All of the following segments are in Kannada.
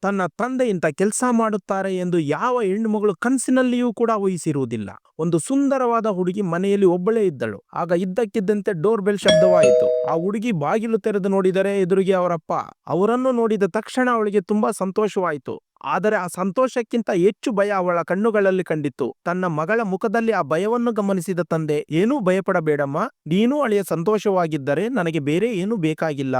ತನ್ನ ತಂದೆ ಇಂಥ ಕೆಲಸ ಮಾಡುತ್ತಾರೆ ಎಂದು ಯಾವ ಹೆಣ್ಣುಮಗಳು ಕನಸಿನಲ್ಲಿಯೂ ಕೂಡ ಊಹಿಸಿರುವುದಿಲ್ಲ. ಒಂದು ಸುಂದರವಾದ ಹುಡುಗಿ ಮನೆಯಲ್ಲಿ ಒಬ್ಬಳೇ ಇದ್ದಳು. ಆಗ ಇದ್ದಕ್ಕಿದ್ದಂತೆ ಡೋರ್ ಬೆಲ್ ಶಬ್ದವಾಯಿತು. ಆ ಹುಡುಗಿ ಬಾಗಿಲು ತೆರೆದು ನೋಡಿದರೆ ಎದುರಿಗೆ ಅವರಪ್ಪ. ಅವರನ್ನು ನೋಡಿದ ತಕ್ಷಣ ಅವಳಿಗೆ ತುಂಬಾ ಸಂತೋಷವಾಯಿತು. ಆದರೆ ಆ ಸಂತೋಷಕ್ಕಿಂತ ಹೆಚ್ಚು ಭಯ ಅವಳ ಕಣ್ಣುಗಳಲ್ಲಿ ಕಂಡಿತ್ತು. ತನ್ನ ಮಗಳ ಮುಖದಲ್ಲಿ ಆ ಭಯವನ್ನು ಗಮನಿಸಿದ ತಂದೆ, ಏನೂ ಭಯಪಡಬೇಡಮ್ಮ, ನೀನೂ ಅಳಿಯ ಸಂತೋಷವಾಗಿದ್ದರೆ ನನಗೆ ಬೇರೆ ಏನೂ ಬೇಕಾಗಿಲ್ಲ.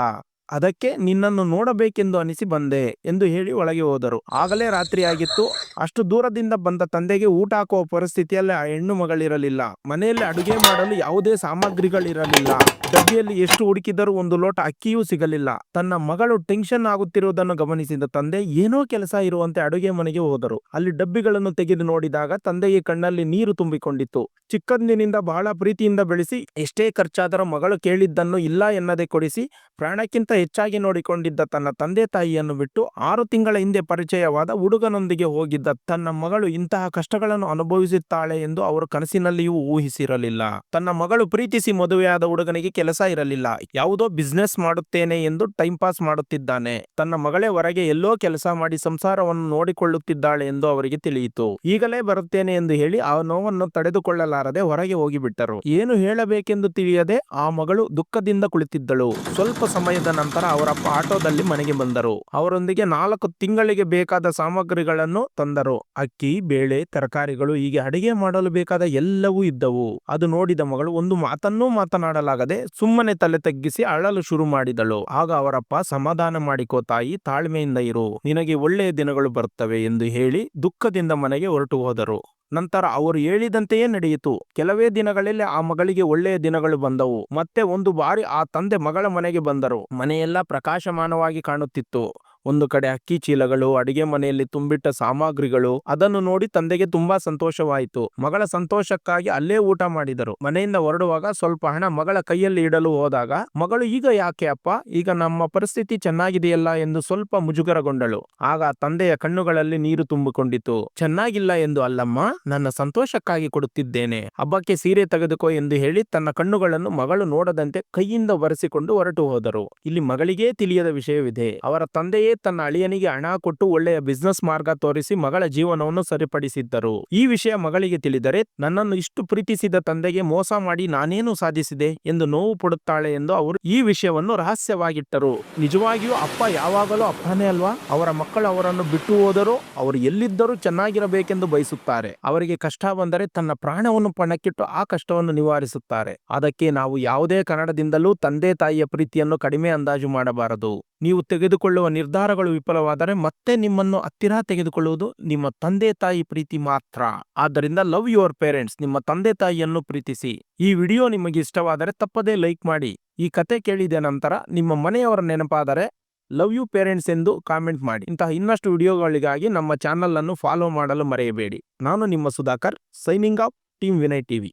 ಅದಕ್ಕೆ ನಿನ್ನನ್ನು ನೋಡಬೇಕೆಂದು ಅನಿಸಿ ಬಂದೆ ಎಂದು ಹೇಳಿ ಒಳಗೆ ಹೋದರು. ಆಗಲೇ ರಾತ್ರಿಯಾಗಿತ್ತು. ಅಷ್ಟು ದೂರದಿಂದ ಬಂದ ತಂದೆಗೆ ಊಟ ಹಾಕುವ ಪರಿಸ್ಥಿತಿಯಲ್ಲಿ ಆ ಹೆಣ್ಣು ಮಗಳಿರಲಿಲ್ಲ. ಮನೆಯಲ್ಲಿ ಅಡುಗೆ ಮಾಡಲು ಯಾವುದೇ ಸಾಮಗ್ರಿಗಳಿರಲಿಲ್ಲ. ಡಬ್ಬಿಯಲ್ಲಿ ಎಷ್ಟು ಹುಡುಕಿದರೂ ಒಂದು ಲೋಟ ಅಕ್ಕಿಯೂ ಸಿಗಲಿಲ್ಲ. ತನ್ನ ಮಗಳು ಟೆನ್ಷನ್ ಆಗುತ್ತಿರುವುದನ್ನು ಗಮನಿಸಿದ ತಂದೆ ಏನೋ ಕೆಲಸ ಇರುವಂತೆ ಅಡುಗೆ ಮನೆಗೆ ಹೋದರು. ಅಲ್ಲಿ ಡಬ್ಬಿಗಳನ್ನು ತೆಗೆದು ನೋಡಿದಾಗ ತಂದೆಗೆ ಕಣ್ಣಲ್ಲಿ ನೀರು ತುಂಬಿಕೊಂಡಿತ್ತು. ಚಿಕ್ಕಂದಿನಿಂದ ಬಹಳ ಪ್ರೀತಿಯಿಂದ ಬೆಳೆಸಿ ಎಷ್ಟೇ ಖರ್ಚಾದರೂ ಮಗಳು ಕೇಳಿದ್ದನ್ನು ಇಲ್ಲ ಎನ್ನದೆ ಕೊಡಿಸಿ ಪ್ರಾಣಕ್ಕಿಂತ ಹೆಚ್ಚಾಗಿ ನೋಡಿಕೊಂಡಿದ್ದ ತನ್ನ ತಂದೆ ತಾಯಿಯನ್ನು ಬಿಟ್ಟು 6 ತಿಂಗಳ ಹಿಂದೆ ಪರಿಚಯವಾದ ಹುಡುಗನೊಂದಿಗೆ ಹೋಗಿದ್ದ ತನ್ನ ಮಗಳು ಇಂತಹ ಕಷ್ಟಗಳನ್ನು ಅನುಭವಿಸುತ್ತಾಳೆ ಎಂದು ಅವರು ಕನಸಿನಲ್ಲಿಯೂ ಊಹಿಸಿರಲಿಲ್ಲ. ತನ್ನ ಮಗಳು ಪ್ರೀತಿಸಿ ಮದುವೆಯಾದ ಹುಡುಗನಿಗೆ ಕೆಲಸ ಇರಲಿಲ್ಲ. ಯಾವುದೋ ಬಿಸ್ನೆಸ್ ಮಾಡುತ್ತೇನೆ ಎಂದು ಟೈಮ್ ಪಾಸ್ ಮಾಡುತ್ತಿದ್ದಾನೆ. ತನ್ನ ಮಗಳೇ ಹೊರಗೆ ಎಲ್ಲೋ ಕೆಲಸ ಮಾಡಿ ಸಂಸಾರವನ್ನು ನೋಡಿಕೊಳ್ಳುತ್ತಿದ್ದಾಳೆ ಎಂದು ಅವರಿಗೆ ತಿಳಿಯಿತು. ಈಗಲೇ ಬರುತ್ತೇನೆ ಎಂದು ಹೇಳಿ ಆ ನೋವನ್ನು ತಡೆದುಕೊಳ್ಳಲಾರದೆ ಹೊರಗೆ ಹೋಗಿಬಿಟ್ಟರು. ಏನು ಹೇಳಬೇಕೆಂದು ತಿಳಿಯದೆ ಆ ಮಗಳು ದುಃಖದಿಂದ ಕುಳಿತಿದ್ದಳು. ಸ್ವಲ್ಪ ಸಮಯದ ನಂತರ ಅವರಪ್ಪ ಆಟೋದಲ್ಲಿ ಮನೆಗೆ ಬಂದರು. ಅವರೊಂದಿಗೆ 4 ತಿಂಗಳಿಗೆ ಬೇಕಾದ ಸಾಮಗ್ರಿಗಳನ್ನು ತಂದರು. ಅಕ್ಕಿ, ಬೇಳೆ, ತರಕಾರಿಗಳು, ಹೀಗೆ ಅಡಿಗೆ ಮಾಡಲು ಬೇಕಾದ ಎಲ್ಲವೂ ಇದ್ದವು. ಅದು ನೋಡಿದ ಮಗಳು ಒಂದು ಮಾತನ್ನೂ ಮಾತನಾಡಲಾಗದೆ ಸುಮ್ಮನೆ ತಲೆ ತಗ್ಗಿಸಿ ಅಳಲು ಶುರು ಮಾಡಿದಳು. ಆಗ ಅವರಪ್ಪ, ಸಮಾಧಾನ ಮಾಡಿಕೋ ತಾಯಿ, ತಾಳ್ಮೆಯಿಂದ ಇರು, ನಿನಗೆ ಒಳ್ಳೆಯ ದಿನಗಳು ಬರುತ್ತವೆ ಎಂದು ಹೇಳಿ ದುಃಖದಿಂದ ಮನೆಗೆ ಹೊರಟು ಹೋದರು. ನಂತರ ಅವರು ಹೇಳಿದಂತೆಯೇ ನಡೆಯಿತು. ಕೆಲವೇ ದಿನಗಳಲ್ಲಿ ಆ ಮಗಳಿಗೆ ಒಳ್ಳೆಯ ದಿನಗಳು ಬಂದವು. ಮತ್ತೆ ಒಂದು ಬಾರಿ ಆ ತಂದೆ ಮಗಳ ಮನೆಗೆ ಬಂದರು. ಮನೆಯೆಲ್ಲ ಪ್ರಕಾಶಮಾನವಾಗಿ ಕಾಣುತ್ತಿತ್ತು. ಒಂದು ಕಡೆ ಅಕ್ಕಿ ಚೀಲಗಳು, ಅಡಿಗೆ ಮನೆಯಲ್ಲಿ ತುಂಬಿಟ್ಟ ಸಾಮಗ್ರಿಗಳು. ಅದನ್ನು ನೋಡಿ ತಂದೆಗೆ ತುಂಬಾ ಸಂತೋಷವಾಯಿತು. ಮಗಳ ಸಂತೋಷಕ್ಕಾಗಿ ಅಲ್ಲೇ ಊಟ ಮಾಡಿದರು. ಮನೆಯಿಂದ ಹೊರಡುವಾಗ ಸ್ವಲ್ಪ ಹಣ ಮಗಳ ಕೈಯಲ್ಲಿ ಇಡಲು ಹೋದಾಗ ಮಗಳು, ಈಗ ಯಾಕೆ ಅಪ್ಪ, ಈಗ ನಮ್ಮ ಪರಿಸ್ಥಿತಿ ಚೆನ್ನಾಗಿದೆಯಲ್ಲ ಎಂದು ಸ್ವಲ್ಪ ಮುಜುಗರಗೊಂಡಳು. ಆಗ ತಂದೆಯ ಕಣ್ಣುಗಳಲ್ಲಿ ನೀರು ತುಂಬಿಕೊಂಡಿತು. ಚೆನ್ನಾಗಿಲ್ಲ ಎಂದು ಅಲ್ಲಮ್ಮ, ನನ್ನ ಸಂತೋಷಕ್ಕಾಗಿ ಕೊಡುತ್ತಿದ್ದೇನೆ, ಹಬ್ಬಕ್ಕೆ ಸೀರೆ ತೆಗೆದುಕೋ ಎಂದು ಹೇಳಿ ತನ್ನ ಕಣ್ಣುಗಳನ್ನು ಮಗಳು ನೋಡದಂತೆ ಕೈಯಿಂದ ಒರೆಸಿಕೊಂಡು ಹೊರಟು ಹೋದರು. ಇಲ್ಲಿ ಮಗಳಿಗೇ ತಿಳಿಯದ ವಿಷಯವಿದೆ. ಅವರ ತಂದೆಯೇ ತನ್ನ ಅಳಿಯನಿಗೆ ಹಣ ಕೊಟ್ಟು ಒಳ್ಳೆಯ ಬಿಸ್ನೆಸ್ ಮಾರ್ಗ ತೋರಿಸಿ ಮಗಳ ಜೀವನವನ್ನು ಸರಿಪಡಿಸಿದ್ದರು. ಈ ವಿಷಯ ಮಗಳಿಗೆ ತಿಳಿದರೆ ನನ್ನನ್ನು ಇಷ್ಟು ಪ್ರೀತಿಸಿದ ತಂದೆಗೆ ಮೋಸ ಮಾಡಿ ನಾನೇನು ಸಾಧಿಸಿದೆ ಎಂದು ನೋವು ಪಡುತ್ತಾಳೆ ಎಂದು ಅವರು ಈ ವಿಷಯವನ್ನು ರಹಸ್ಯವಾಗಿಟ್ಟರು. ನಿಜವಾಗಿಯೂ ಅಪ್ಪ ಯಾವಾಗಲೂ ಅಪ್ಪನೇ ಅಲ್ವಾ? ಅವರ ಮಕ್ಕಳು ಅವರನ್ನು ಬಿಟ್ಟು ಹೋದರೂ ಅವರು ಎಲ್ಲಿದ್ದರೂ ಚೆನ್ನಾಗಿರಬೇಕೆಂದು ಬಯಸುತ್ತಾರೆ. ಅವರಿಗೆ ಕಷ್ಟ ಬಂದರೆ ತನ್ನ ಪ್ರಾಣವನ್ನು ಪಣಕ್ಕಿಟ್ಟು ಆ ಕಷ್ಟವನ್ನು ನಿವಾರಿಸುತ್ತಾರೆ. ಅದಕ್ಕೆ ನಾವು ಯಾವುದೇ ಕಾರಣದಿಂದಲೂ ತಂದೆ ತಾಯಿಯ ಪ್ರೀತಿಯನ್ನು ಕಡಿಮೆ ಅಂದಾಜು ಮಾಡಬಾರದು. ನೀವು ತೆಗೆದುಕೊಳ್ಳುವ ನಿರ್ಧಾರಗಳು ವಿಫಲವಾದರೆ ಮತ್ತೆ ನಿಮ್ಮನ್ನು ಹತ್ತಿರ ತೆಗೆದುಕೊಳ್ಳುವುದು ನಿಮ್ಮ ತಂದೆ ತಾಯಿ ಪ್ರೀತಿ ಮಾತ್ರ. ಆದ್ದರಿಂದ ಲವ್ ಯುವರ್ ಪೇರೆಂಟ್ಸ್, ನಿಮ್ಮ ತಂದೆ ತಾಯಿಯನ್ನು ಪ್ರೀತಿಸಿ. ಈ ವಿಡಿಯೋ ನಿಮಗೆ ಇಷ್ಟವಾದರೆ ತಪ್ಪದೇ ಲೈಕ್ ಮಾಡಿ. ಈ ಕತೆ ಕೇಳಿದ ನಂತರ ನಿಮ್ಮ ಮನೆಯವರ ನೆನಪಾದರೆ ಲವ್ ಯು ಪೇರೆಂಟ್ಸ್ ಎಂದು ಕಾಮೆಂಟ್ ಮಾಡಿ. ಇಂತಹ ಇನ್ನಷ್ಟು ವಿಡಿಯೋಗಳಿಗಾಗಿ ನಮ್ಮ ಚಾನಲ್ ಅನ್ನು ಫಾಲೋ ಮಾಡಲು ಮರೆಯಬೇಡಿ. ನಾನು ನಿಮ್ಮ Sudhakar, signing off, team Vinay TV.